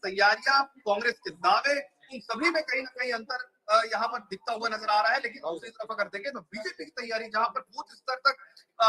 तैयारियां, कांग्रेस के दावे, इन सभी में कहीं ना कहीं अंतर यहाँ पर दिखता हुआ नजर आ रहा है। लेकिन दूसरी तरफ अगर देखें तो बीजेपी की तैयारी, जहां पर बूथ स्तर तक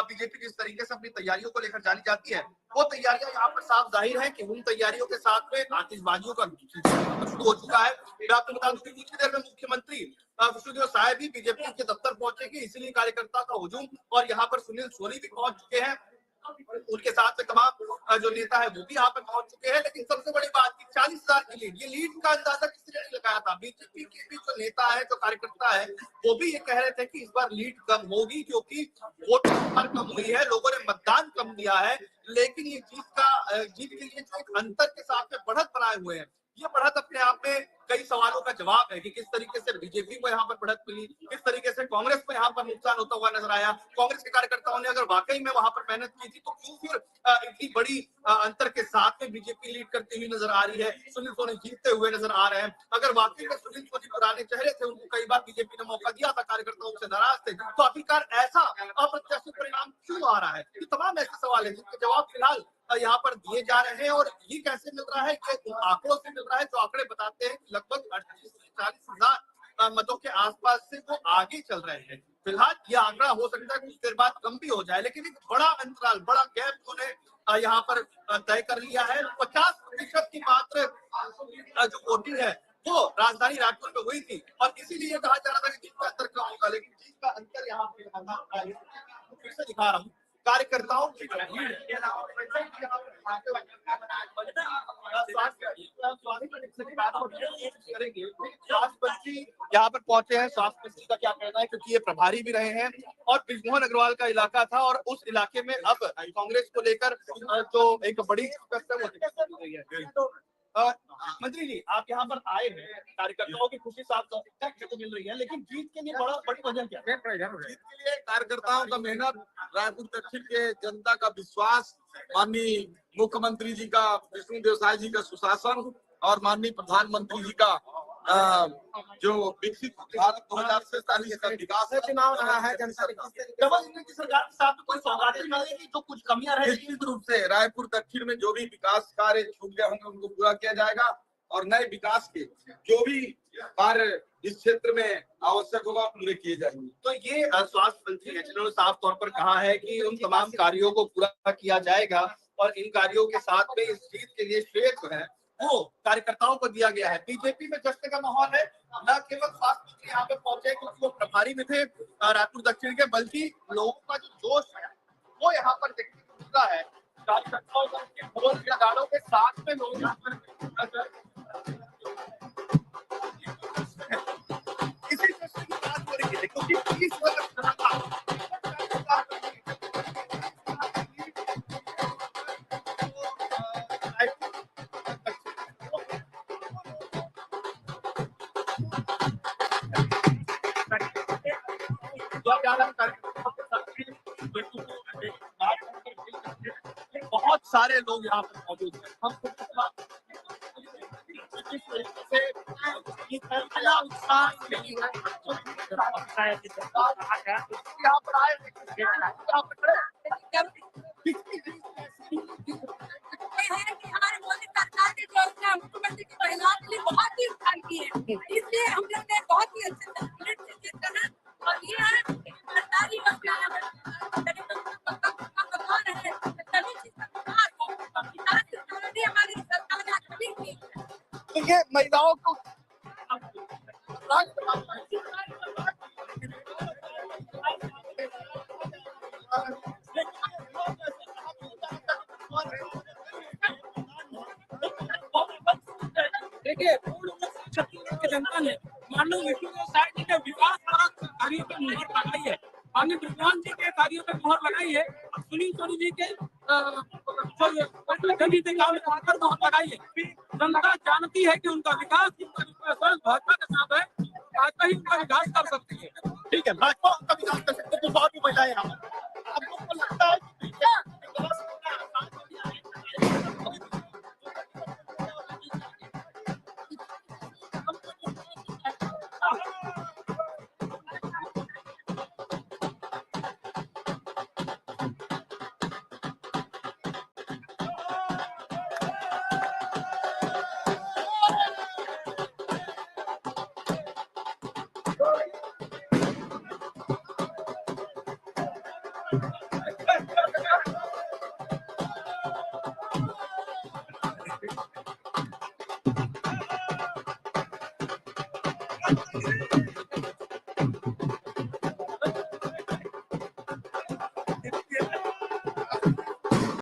बीजेपी जिस तरीके से अपनी तैयारियों को लेकर जानी जाती है, वो तैयारियां यहाँ पर साफ जाहिर है कि उन तैयारियों के साथ में आतिशबाजियों का शुरू हो चुका है। मैं आपको बता दूं कि कुछ देर में मुख्यमंत्री विष्णुदेव साय भी बीजेपी के दफ्तर पहुंचेगी, इसीलिए कार्यकर्ता का हुजूम, और यहाँ पर सुनील सोनी भी पहुंच चुके हैं, उनके साथ में तमाम जो नेता है वो भी यहाँ पे पहुंच चुके हैं। लेकिन सबसे बड़ी बात की 40,000 की लीड, ये लीड का अंदाजा किसी ने नहीं लगाया था। बीजेपी के भी जो नेता है, जो कार्यकर्ता है, वो भी ये कह रहे थे कि इस बार लीड कम होगी क्योंकि वोट कम हुई है, लोगों ने मतदान कम दिया है। लेकिन ये जीत के लिए जो एक अंतर के साथ में बढ़त बनाए हुए हैं, ये बढ़त अपने आप में कई सवालों का जवाब है कि किस तरीके से बीजेपी को यहाँ पर बढ़त मिली, किस तरीके से कांग्रेस को यहाँ पर नुकसान होता हुआ नजर आया। कांग्रेस के कार्यकर्ताओं ने अगर वाकई में वहां पर मेहनत की थी तो क्यों फिर इतनी बड़ी अंतर के साथ में बीजेपी लीड करती हुई नजर आ रही है, सुनील सोनी जीतते हुए नजर आ रहे हैं। अगर वाकई में सुनील सोनी पुराने चेहरे थे, उनको कई बार बीजेपी ने मौका दिया था, कार्यकर्ताओं से नाराज थे, तो आखिरकार ऐसा अप्रत्याशित परिणाम क्यों आ रहा है? ये तमाम ऐसे सवाल है जिनके जवाब फिलहाल यहाँ पर दिए जा रहे हैं। और ये कैसे मिल रहा है? कि आंकड़ों से मिल रहा है, जो आंकड़े बताते हैं कि लगभग 38 से 40,000 मतों के आसपास से वो आगे चल रहे हैं। फिलहाल ये आंकड़ा हो सकता है कुछ देर बाद कम भी हो जाए, लेकिन एक बड़ा अंतराल, बड़ा गैप उन्होंने यहाँ पर तय कर लिया है। 50% की मात्र जो वोटिंग है वो राजधानी रायपुर में हुई थी, और इसीलिए कहा जा रहा था कि जीत का अंतर कम होगा, लेकिन जीत का अंतर यहाँ पे फिर से दिखा रहा हूँ, कार्यकर्ताओं की यहाँ पर पहुंचे हैं। स्वास्थ्य मंत्री का क्या कहना है, क्योंकि ये प्रभारी भी रहे हैं और ब्रिजमोहन अग्रवाल का इलाका था, और उस इलाके में अब कांग्रेस को लेकर जो एक बड़ी रही है। मंत्री जी, आप यहाँ पर आए हैं, कार्यकर्ताओं की खुशी साफ देखने को मिल रही है, लेकिन जीत के लिए बड़ी वजह क्या है? जीत के लिए कार्यकर्ताओं का मेहनत, रायपुर दक्षिण के जनता का विश्वास, माननीय मुख्यमंत्री जी का, विष्णुदेव साय जी का सुशासन, और माननीय प्रधानमंत्री जी का जो विकसित भारत 2047 का विकास है। चुनाव रहा है, जनता डबल इंजन की सरकार के साथ कोई सौगातें मिलेगी, जो कुछ कमियां रहेगी निश्चित रूप से रायपुर दक्षिण में जो भी विकास कार्य छूट गए होंगे उनको पूरा किया जाएगा, और नए विकास के जो भी कार्य इस क्षेत्र में आवश्यक होगा पूरे किए जाएंगे। तो ये स्वास्थ्य मंत्री हैं जिन्होंने साफ तौर पर कहा है कि उन तमाम कार्यों को पूरा किया जाएगा, और इन कार्यों के साथ में इस जीत के लिए श्रेय जो है वो कार्यकर्ताओं को दिया गया है। बीजेपी में जश्न का माहौल है, न केवल स्वास्थ्य मंत्री यहाँ पे पहुंचे क्योंकि वो प्रभारी में थे रायपुर दक्षिण के, बल्कि लोगों का जो जोश है वो यहाँ पर देखने को मिलता है। कार्यकर्ताओं के गाड़ों के साथ में लोग यहाँ पर इसी जश्न की बात हो रही है, क्योंकि इस बहुत सारे लोग यहाँ पर मौजूद हैं। हम यहाँ पर आए मुख्यमंत्री की महिलाओं के लिए बहुत ही काम की है, इसलिए हम लोग ने बहुत ही अच्छे से करना, और ये है सरकारी योजना हमारी सरकार ने। तो ये महिलाओं को देखिए, छत्तीसगढ़ की जनता ने माननीय विष्णुदेव साय जी के विकास कार्यों पर मुहर लगाई है, माननीय ब्रिजमोहन जी के कार्यों पर मुहर लगाई है, सुनील सोनी जी के मुहर लगाई है। जनता जानती है कि उनका विकास भाजपा के साथ है, भाजपा ही उनका विकास कर सकती है। ठीक है, भाजपा उनका विकास कर सकते हैं, तो और भी महिलाएं यहाँ पर। आप लोगों को लगता है